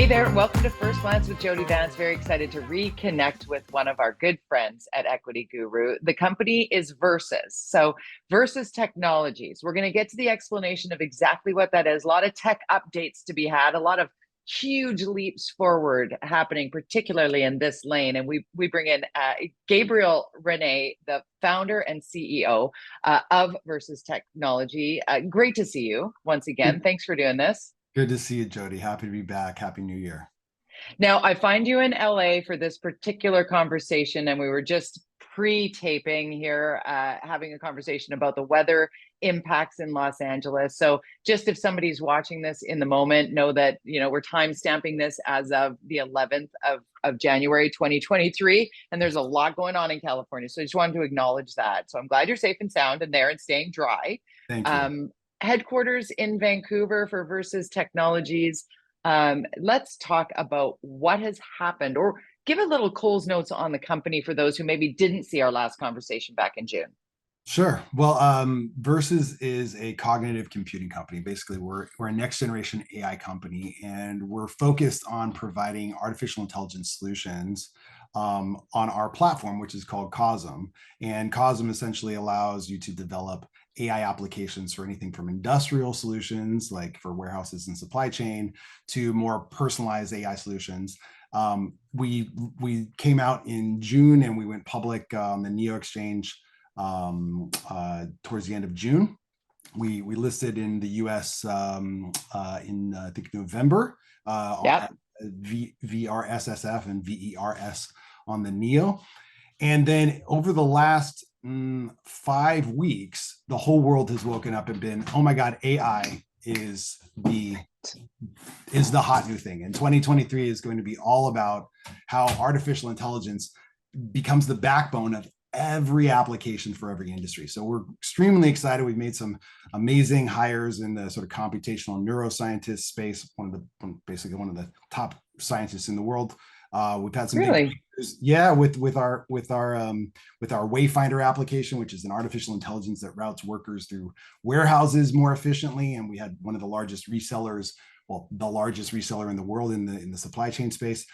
Hey there, welcome to First Glance with Jody Vance. Very excited to reconnect with one of our good friends at EQUITY.GURU. The company is VERS's. So VERS's Technologies. We're going to get to the explanation of exactly what that is. A lot of tech updates to be had, a lot of huge leaps forward happening, particularly in this lane. And we bring in Gabriel Rene, the founder and CEO of VERS's Technology. Great to see you once again. Thanks for doing this. Good to see you, Jody. Happy to be back. Happy New Year. Now, I find you in LA for this particular conversation, and we were just pre-taping here, having a conversation about the weather impacts in Los Angeles. So just if somebody's watching this in the moment, know that, you know, we're time stamping this as of the 11th of January, 2023. And there's a lot going on in California. So I just wanted to acknowledge that. So I'm glad you're safe and sound and there and staying dry. Thank you. Headquarters in Vancouver for VERS's Technologies. Let's talk about what has happened, or give a little Cole's notes on the company for those who maybe didn't see our last conversation back in June. Sure. Well, VERS's is a cognitive computing company. Basically, we're a next generation AI company, and we're focused on providing artificial intelligence solutions on our platform, which is called COSM. And COSM essentially allows you to develop AI applications for anything from industrial solutions, like for warehouses and supply chain, to more personalized AI solutions. We came out in June and we went public on the NEO exchange towards the end of June. We listed in the US in I think November Yep. VRSSF and VERS on the NEO. And then over the last 5 weeks, the whole world has woken up and been, oh my God, AI is the hot new thing. And 2023 is going to be all about how artificial intelligence becomes the backbone of every application for every industry. So we're extremely excited. We've made some amazing hires in the sort of computational neuroscientist space, basically one of the top scientists in the world. We've had some Really? with our Wayfinder application, which is an artificial intelligence that routes workers through warehouses more efficiently. And we had one of the largest resellers, well, the largest reseller in the world in the supply chain space,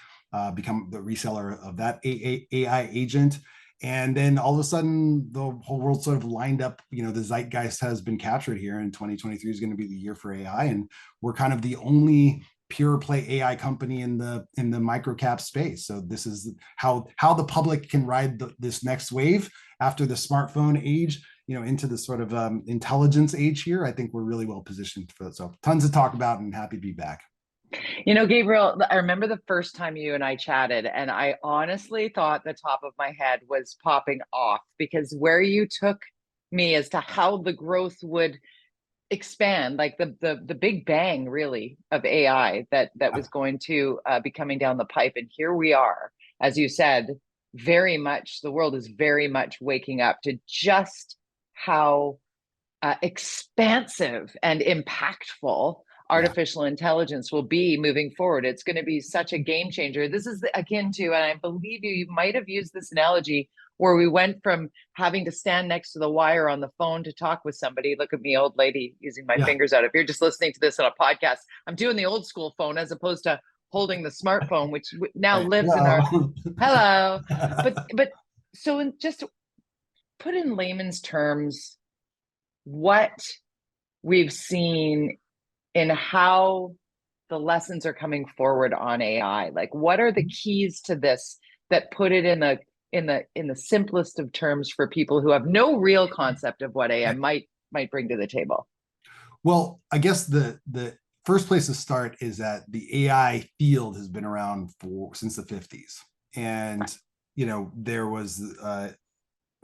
become the reseller of that AI agent. And then all of a sudden, the whole world sort of lined up. You know, the zeitgeist has been captured here, and 2023 is going to be the year for AI. And we're kind of the only pure play AI company in the microcap space. So this is how the public can ride this next wave after the smartphone age, you know, into the sort of intelligence age here. I think we're really well positioned for that. So tons to talk about, and happy to be back. You know, Gabriel, I remember the first time you and I chatted, and I honestly thought the top of my head was popping off, because where you took me as to how the growth would expand, like the big bang really of AI that was going to be coming down the pipe. And here we are, as you said, very much, the world is very much waking up to just how expansive and impactful artificial intelligence will be moving forward. It's going to be such a game changer. This is akin to, and I believe you might have used this analogy, where we went from having to stand next to the wire on the phone to talk with somebody. Look at me, old lady, using my fingers out. If you're just listening to this on a podcast, I'm doing the old school phone as opposed to holding the smartphone, which now lives in our hello. But so just put in layman's terms what we've seen in how the lessons are coming forward on AI. Like, what are the keys to this that put it in the simplest of terms for people who have no real concept of what AI might bring to the table? Well, I guess the first place to start is that the AI field has been around since the 50s. And, you know, there was a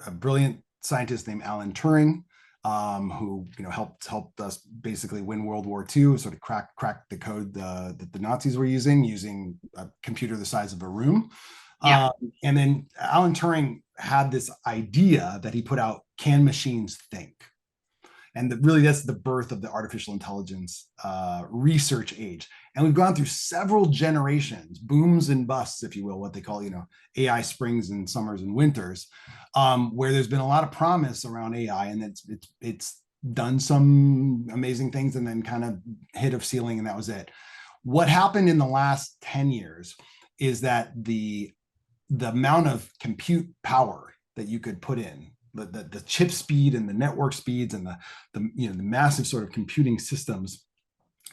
brilliant scientist named Alan Turing, who, you know, helped us basically win World War II, sort of crack the code that the Nazis were using a computer the size of a room. And then Alan Turing had this idea that he put out: can machines think? And really, that's the birth of the artificial intelligence research age. And we've gone through several generations, booms and busts, if you will, what they call, you know, AI springs and summers and winters, where there's been a lot of promise around AI, and it's done some amazing things and then kind of hit a ceiling, and that was it. What happened in the last 10 years is that the amount of compute power that you could put in, the chip speed and the network speeds and the massive sort of computing systems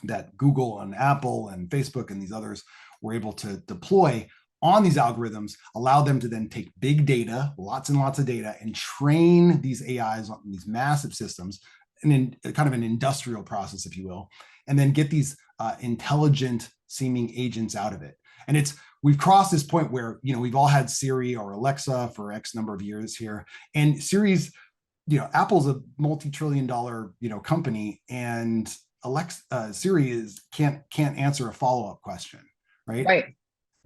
that Google and Apple and Facebook and these others were able to deploy on these algorithms, allow them to then take big data, lots and lots of data, and train these AIs on these massive systems, and in kind of an industrial process, if you will, and then get these intelligent seeming agents out of it. And we've crossed this point where, we've all had Siri or Alexa for X number of years here, and Siri's, Apple's a multi-trillion-dollar, company, and Siri can't answer a follow-up question, right? Right.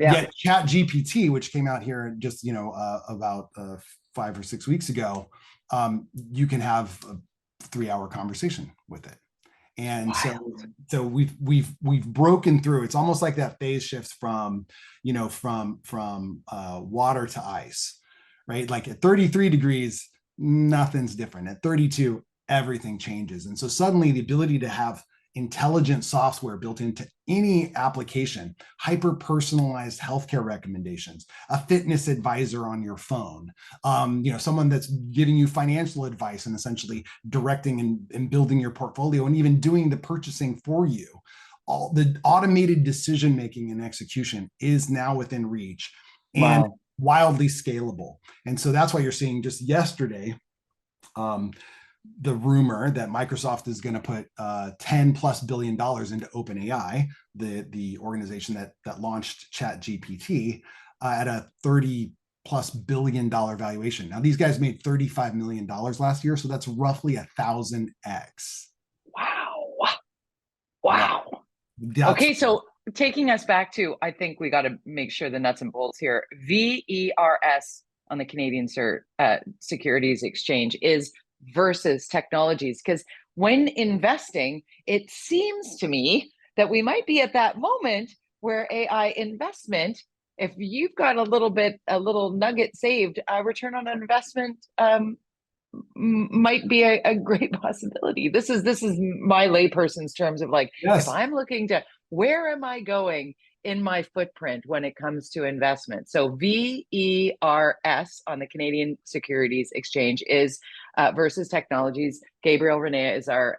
Yeah. Yet Chat GPT, which came out here just about 5 or 6 weeks ago, you can have a 3-hour conversation with it. And so we've broken through. It's almost like that phase shifts from water to ice, right? Like at 33 degrees, nothing's different. At 32, everything changes. And so suddenly the ability to have intelligent software built into any application, hyper-personalized healthcare recommendations, a fitness advisor on your phone, someone that's giving you financial advice and essentially directing and building your portfolio and even doing the purchasing for you. All the automated decision-making and execution is now within reach and wildly scalable. And so that's why you're seeing just yesterday, the rumor that Microsoft is going to put $10+ billion into OpenAI, the organization that launched ChatGPT, at a $30+ billion valuation. Now, these guys made $35 million last year, so that's roughly 1,000x. Wow. Okay, so taking us back to, I think we got to make sure the nuts and bolts here. VERS on the Canadian Securities Exchange is versus technologies, because when investing, it seems to me that we might be at that moment where AI investment, if you've got a little nugget saved, return on investment might be a great possibility. This is my layperson's terms of like, yes. If I'm looking to where am I going in my footprint when it comes to investment. So VERS on the Canadian Securities Exchange is versus technologies. Gabriel Rene is our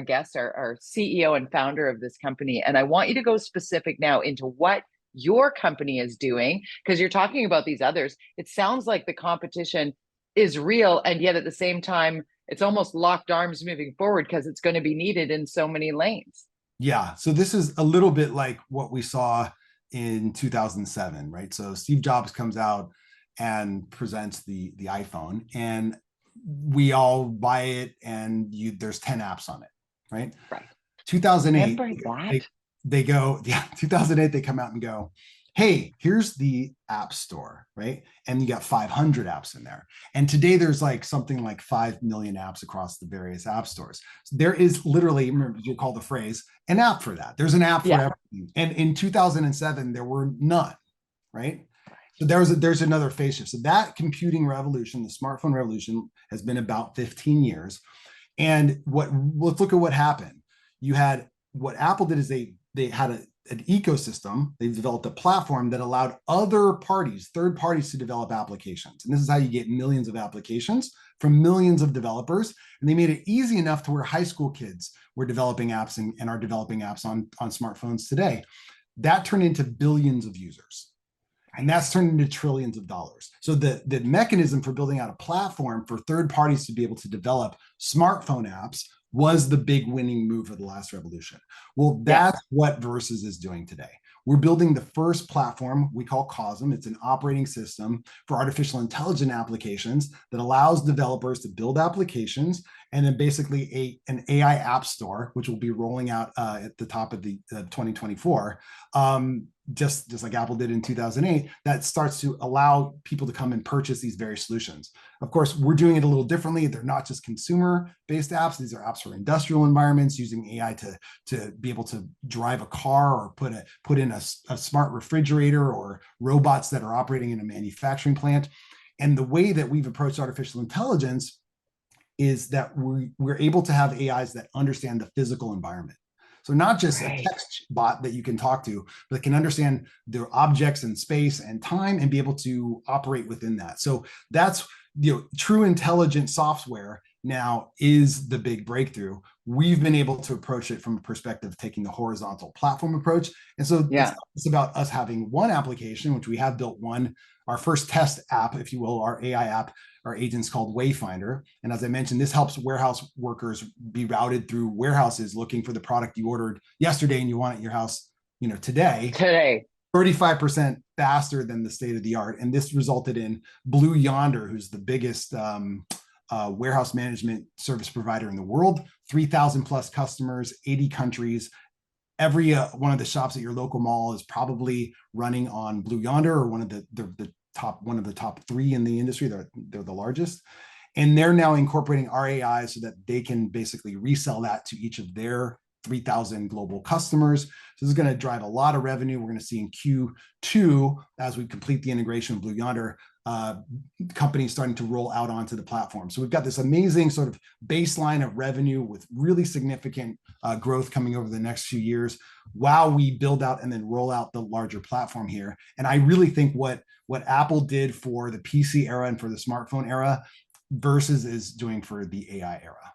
guest, our CEO and founder of this company. And I want you to go specific now into what your company is doing, because you're talking about these others. It sounds like the competition is real, and yet at the same time, it's almost locked arms moving forward because it's going to be needed in so many lanes. Yeah. So this is a little bit like what we saw in 2007, right? So Steve Jobs comes out and presents the iPhone, and we all buy it, and there's 10 apps on it, right? Right. 2008, Remember that? 2008, they come out and go, hey, here's the app store, right? And you got 500 apps in there. And today there's like something like 5 million apps across the various app stores. So there is literally, remember, you'll call the phrase, an app for that. There's an app for everything. And in 2007, there were none, right? So there's another phase shift. So that computing revolution, the smartphone revolution, has been about 15 years. And let's look at what happened. What Apple did is they had an ecosystem. They've developed a platform that allowed other parties, third parties, to develop applications. And this is how you get millions of applications from millions of developers. And they made it easy enough to where high school kids were developing apps and are developing apps on smartphones today. That turned into billions of users. And that's turned into trillions of dollars. So the mechanism for building out a platform for third parties to be able to develop smartphone apps was the big winning move of the last revolution. Well, that's what Versus is doing today. We're building the first platform we call Cosm. It's an operating system for artificial intelligence applications that allows developers to build applications, and then basically an AI app store, which will be rolling out at the top of the 2024. Just like Apple did in 2008, that starts to allow people to come and purchase these various solutions. Of course, we're doing it a little differently. They're not just consumer-based apps. These are apps for industrial environments using AI to be able to drive a car or put in a smart refrigerator, or robots that are operating in a manufacturing plant. And the way that we've approached artificial intelligence is that we're able to have AIs that understand the physical environment. So not just a Right. text bot that you can talk to, but can understand their objects in space and time and be able to operate within that. So that's, true intelligent software now is the big breakthrough. We've been able to approach it from a perspective of taking the horizontal platform approach. And so it's about us having one application, which we have built our first test app, if you will, our AI app, our agent's called Wayfinder. And as I mentioned, this helps warehouse workers be routed through warehouses looking for the product you ordered yesterday and you want it in your house, today. 35% faster than the state of the art. And this resulted in Blue Yonder, who's the biggest warehouse management service provider in the world, 3,000 plus customers, 80 countries. Every one of the shops at your local mall is probably running on Blue Yonder, or one of the top 3 in the industry. They're the largest. And they're now incorporating our AI so that they can basically resell that to each of their 3,000 global customers. So this is going to drive a lot of revenue. We're going to see in Q2, as we complete the integration of Blue Yonder, companies starting to roll out onto the platform. So we've got this amazing sort of baseline of revenue with really significant growth coming over the next few years while we build out and then roll out the larger platform here. And I really think what Apple did for the PC era and for the smartphone era, Versus is doing for the AI era.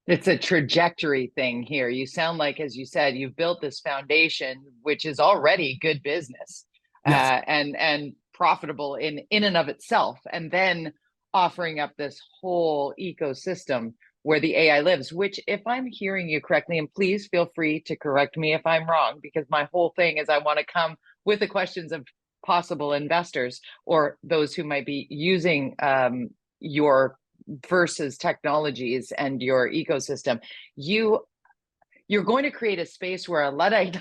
It's a trajectory thing here. You sound like, as you said, you've built this foundation, which is already good business, yes. and profitable in and of itself. And then offering up this whole ecosystem where the AI lives, which, if I'm hearing you correctly, and please feel free to correct me if I'm wrong, because my whole thing is I want to come with the questions of possible investors or those who might be using your Versus technologies and your ecosystem. You're going to create a space where a Luddite,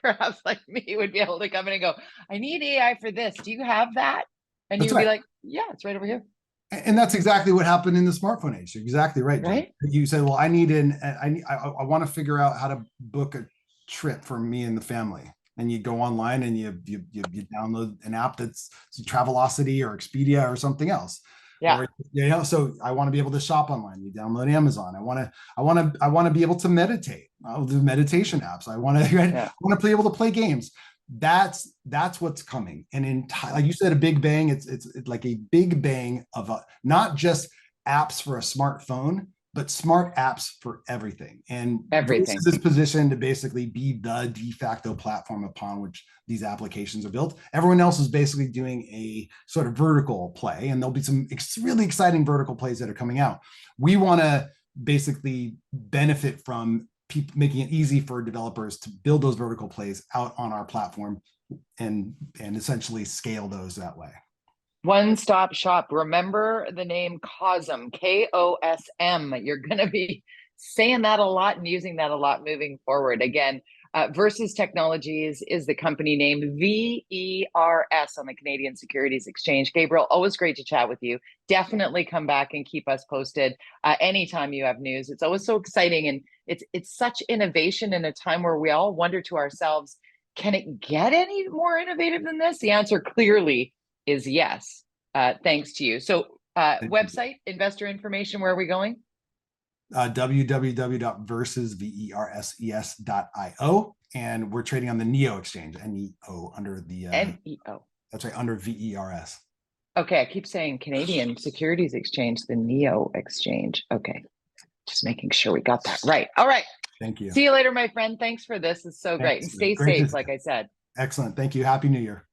perhaps like me, would be able to come in and go, I need AI for this. Do you have that? And you'd be like, yeah, it's right over here. And that's exactly what happened in the smartphone age. You're exactly right, Jody. You say, well, I want to figure out how to book a trip for me and the family. And you go online and you download an app that's Travelocity or Expedia or something else. Yeah. Or, so I want to be able to shop online. You download Amazon. I want to be able to meditate. I'll do meditation apps. I want to be able to play games. That's what's coming. And like you said, a big bang. It's like a big bang of not just apps for a smartphone, but smart apps for everything. And everything is positioned to basically be the de facto platform upon which these applications are built. Everyone else is basically doing a sort of vertical play, and there'll be some really exciting vertical plays that are coming out. We want to basically benefit from making it easy for developers to build those vertical plays out on our platform and essentially scale those that way. One-stop shop. Remember the name COSM, KOSM. You're going to be saying that a lot and using that a lot moving forward. Again, Versus Technologies is the company name, VERS on the Canadian Securities Exchange. Gabriel, always great to chat with you. Definitely come back and keep us posted anytime you have news. It's always so exciting, and it's such innovation in a time where we all wonder to ourselves, can it get any more innovative than this? The answer clearly is yes, thanks to you. So website, investor information, where are we going? www.verses.io, and we're trading on the NEO exchange, NEO, under the NEO. That's right, under VERS. Okay, I keep saying Canadian Securities Exchange, the NEO exchange. Okay, just making sure we got that right. All right. Thank you. See you later, my friend. Thanks for this. It's so great. And stay safe, like I said. Excellent. Thank you. Happy New Year.